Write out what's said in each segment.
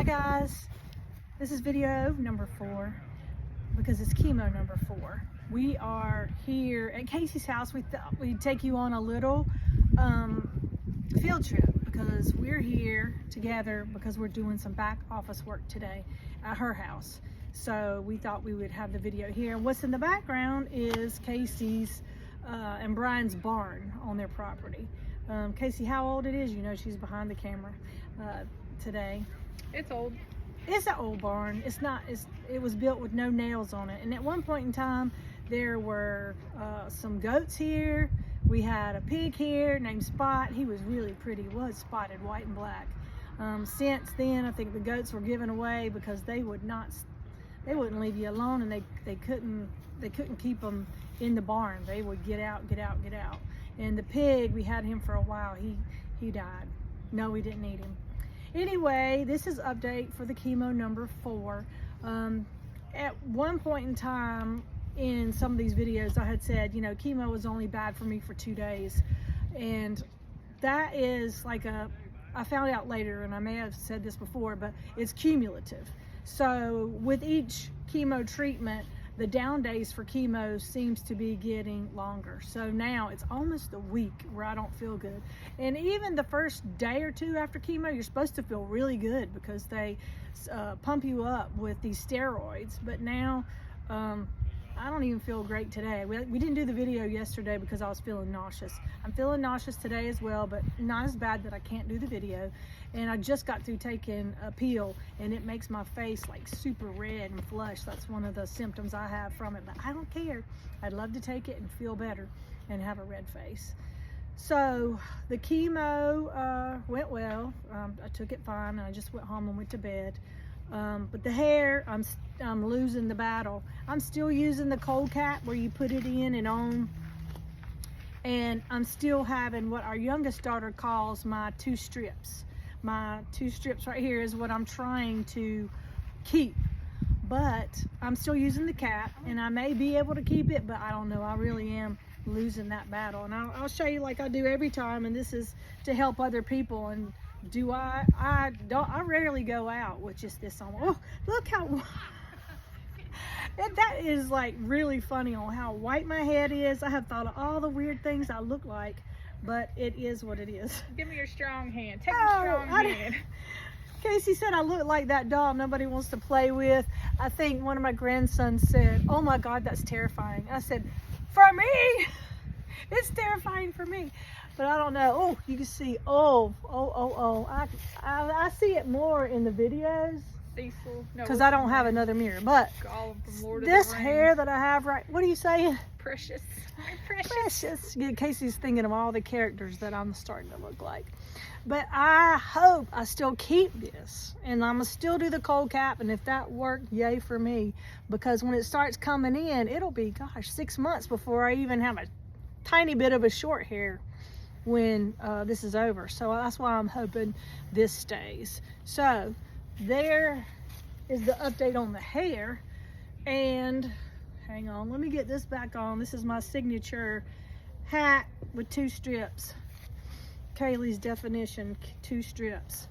Hi guys, this is video number 4 because it's chemo number 4. We are here at Casey's house. We thought we'd take you on a little field trip because we're here together because we're doing some back office work today at her house. So we thought we would have the video here. What's in the background is Casey's and Brian's barn on their property. Casey, how old it is? You know she's behind the camera today. It's old. It's an old barn. It was built with no nails on it. And at one point in time, there were some goats here. We had a pig here named Spot. He was really pretty. He was spotted, white and black. Since then, I think the goats were given away because they wouldn't leave you alone, and they couldn't keep them in the barn. They would get out. And the pig, we had him for a while. He died. No, we didn't need him. Anyway, this is update for the chemo number 4. At one point in time in some of these videos, I had said, you know, chemo was only bad for me for 2 days. And that is like I found out later, and I may have said this before, but it's cumulative. So with each chemo treatment, the down days for chemo seems to be getting longer. So now it's almost a week where I don't feel good. And even the first day or 2 after chemo, you're supposed to feel really good because they pump you up with these steroids. But now I don't even feel great today. We didn't do the video yesterday because I was feeling nauseous. I'm feeling nauseous today as well, but not as bad that I can't do the video. And I just got through taking a peel, and it makes my face like super red and flushed. That's one of the symptoms I have from it, but I don't care. I'd love to take it and feel better and have a red face. So the chemo went well. I took it fine, and I just went home and went to bed. But the hair, I'm losing the battle. I'm still using the cold cap where you put it in and on. And I'm still having what our youngest daughter calls my 2 strips. My 2 strips right here is what I'm trying to keep. But I'm still using the cap, and I may be able to keep it, but I don't know. I really am losing that battle. And I'll show you like I do every time, and this is to help other people. And I rarely go out with just this on. Oh, look how that is like really funny on how white my head is. I have thought of all the weird things I look like, but it is what it is. Give me your strong hand. Take your strong hand. Casey said I look like that doll nobody wants to play with. I think one of my grandsons said, "Oh my God, that's terrifying." I said, "For me, it's terrifying for me." But I don't know. Oh, you can see. Oh. I see it more in the videos because I don't have another mirror. But this hair that I have what are you saying? Precious. Precious. Yeah, Casey's thinking of all the characters that I'm starting to look like. But I hope I still keep this, and I'm gonna still do the cold cap. And if that worked, yay for me. Because when it starts coming in, it'll be, gosh, 6 months before I even have a tiny bit of a short hair when this is over. So that's why I'm hoping this stays. So there is the update on the hair. And hang on, let me get this back on. This is my signature hat with 2 strips. Kaylee's definition, 2 strips.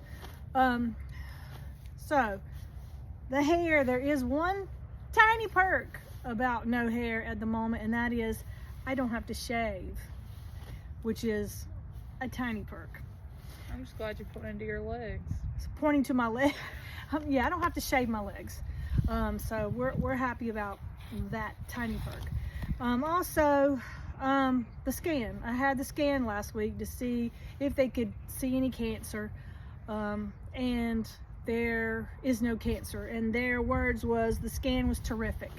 So the hair, there is one tiny perk about no hair at the moment, and that is I don't have to shave, which is a tiny perk. I'm just glad you put into your legs. It's pointing to my leg. Yeah, I don't have to shave my legs. So we're happy about that tiny perk. Also, the scan. I had the scan last week to see if they could see any cancer. And there is no cancer. And their words was the scan was terrific.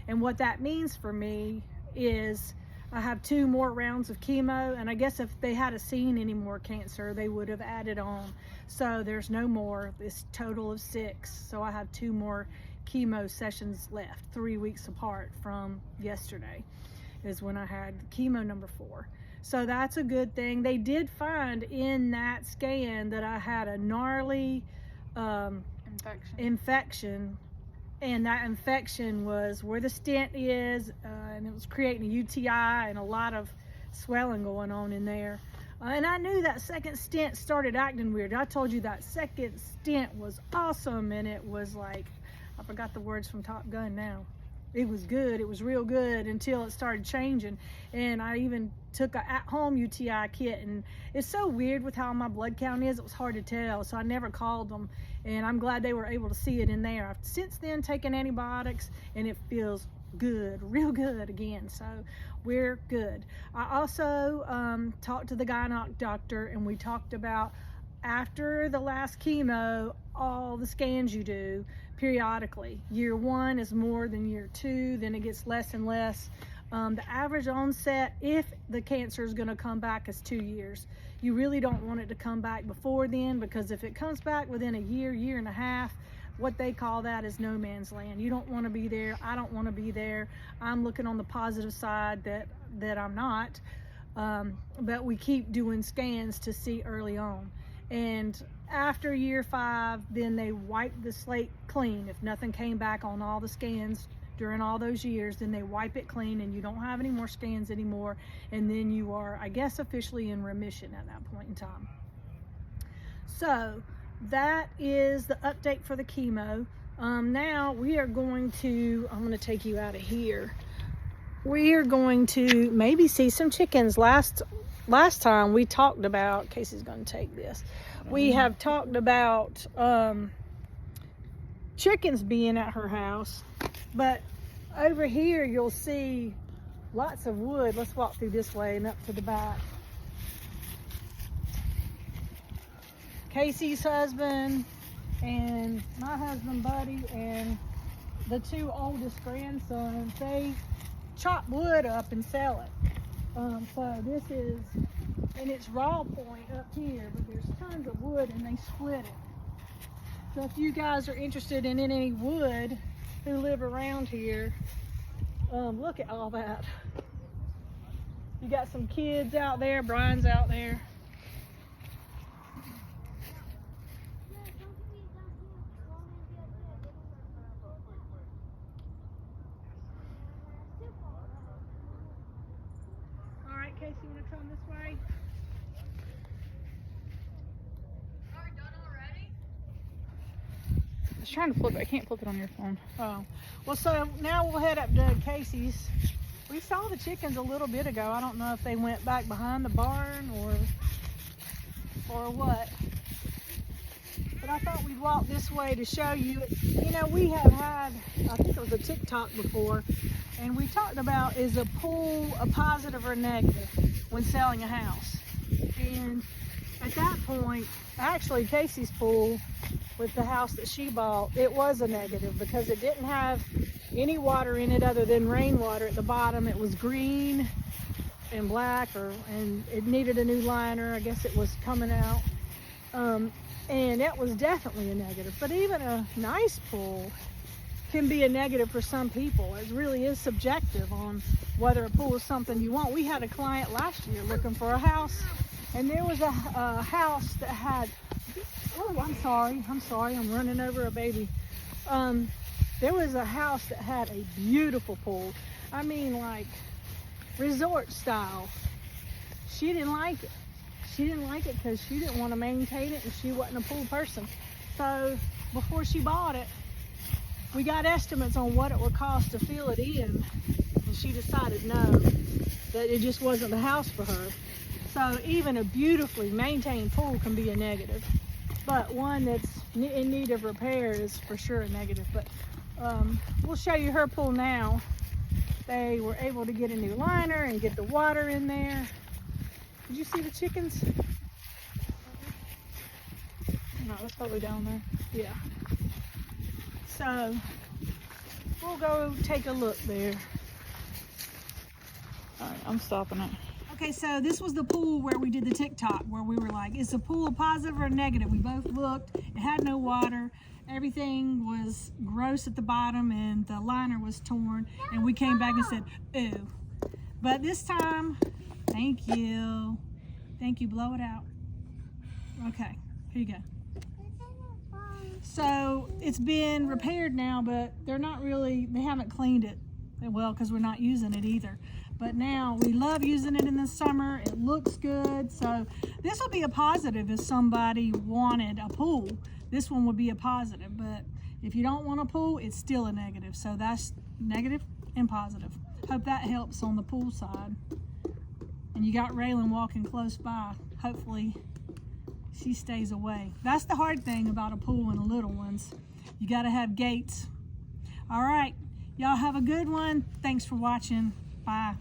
And what that means for me is I have 2 more rounds of chemo, and I guess if they had seen any more cancer, they would have added on. So there's no more. This total of 6. So I have 2 more chemo sessions left, 3 weeks apart from yesterday is when I had chemo number 4. So that's a good thing. They did find in that scan that I had a gnarly infection. And that infection was where the stent is, and it was creating a UTI and a lot of swelling going on in there. And I knew that second stent started acting weird. I told you that second stent was awesome, and it was like, I forgot the words from Top Gun now. It was good. It was real good until it started changing. And I even took a at-home UTI kit, and it's so weird with how my blood count is. It was hard to tell, so I never called them, and I'm glad they were able to see it in there. I've since then taken antibiotics, and it feels good, real good again, so we're good. I also talked to the gynec doctor, and we talked about after the last chemo, all the scans you do periodically. Year 1 is more than year 2, then it gets less and less. The average onset, if the cancer is going to come back, is 2 years. You really don't want it to come back before then, because if it comes back within a year, year and a half, what they call that is no man's land. You don't want to be there. I don't want to be there. I'm looking on the positive side that I'm not, but we keep doing scans to see early on. And after year 5, then they wipe the slate clean. If nothing came back on all the scans during all those years, then they wipe it clean, and you don't have any more scans anymore, and then you are, I guess, officially in remission at that point in time. So that is the update for the chemo. Now we are going to, I'm going to take you out of here. We are going to maybe see some chickens. Last time we talked about, Casey's going to take this. We have talked about chickens being at her house, but over here you'll see lots of wood. Let's walk through this way and up to the back. Casey's husband and my husband Buddy and the 2 oldest grandsons, they chop wood up and sell it. So this is, and it's raw point up here, but there's tons of wood and they split it. So if you guys are interested in any wood who live around here, look at all that. You got some kids out there, Brian's out there. All right, Casey, you want to come this way? I was trying to flip it. I can't flip it on your phone. Oh, well, so now we'll head up to Casey's. We saw the chickens a little bit ago. I don't know if they went back behind the barn or what. But I thought we'd walk this way to show you. You know, we have had, I think it was a TikTok before, and we talked about, is a pool a positive or negative when selling a house? And at that point, actually Casey's pool with the house that she bought, it was a negative because it didn't have any water in it other than rainwater at the bottom. It was green and black, and it needed a new liner. I guess it was coming out. And that was definitely a negative. But even a nice pool can be a negative for some people. It really is subjective on whether a pool is something you want. We had a client last year looking for a house, and there was a house that had, oh, I'm sorry, I'm running over a baby. There was a house that had a beautiful pool. I mean, like resort style. She didn't like it. She didn't like it because she didn't want to maintain it, and she wasn't a pool person. So before she bought it, we got estimates on what it would cost to fill it in, and she decided no, that it just wasn't the house for her. So even a beautifully maintained pool can be a negative, but one that's in need of repair is for sure a negative. But we'll show you her pool now. They were able to get a new liner and get the water in there. Did you see the chickens? No, that's probably down there. Yeah. So we'll go take a look there. All right, I'm stopping it. Okay, so this was the pool where we did the TikTok, where we were like, is the pool a positive or a negative? We both looked. It had no water. Everything was gross at the bottom, and the liner was torn. And we came back and said, ooh. But this time, thank you. Thank you. Blow it out. Okay, here you go. So it's been repaired now, but they're not really, they haven't cleaned it well because we're not using it either. But now we love using it in the summer. It looks good. So this will be a positive if somebody wanted a pool. This one would be a positive, but if you don't want a pool, it's still a negative. So that's negative and positive. Hope that helps on the pool side. And you got Raylan walking close by. Hopefully she stays away. That's the hard thing about a pool and the little ones. You got to have gates. All right, y'all have a good one. Thanks for watching. Bye.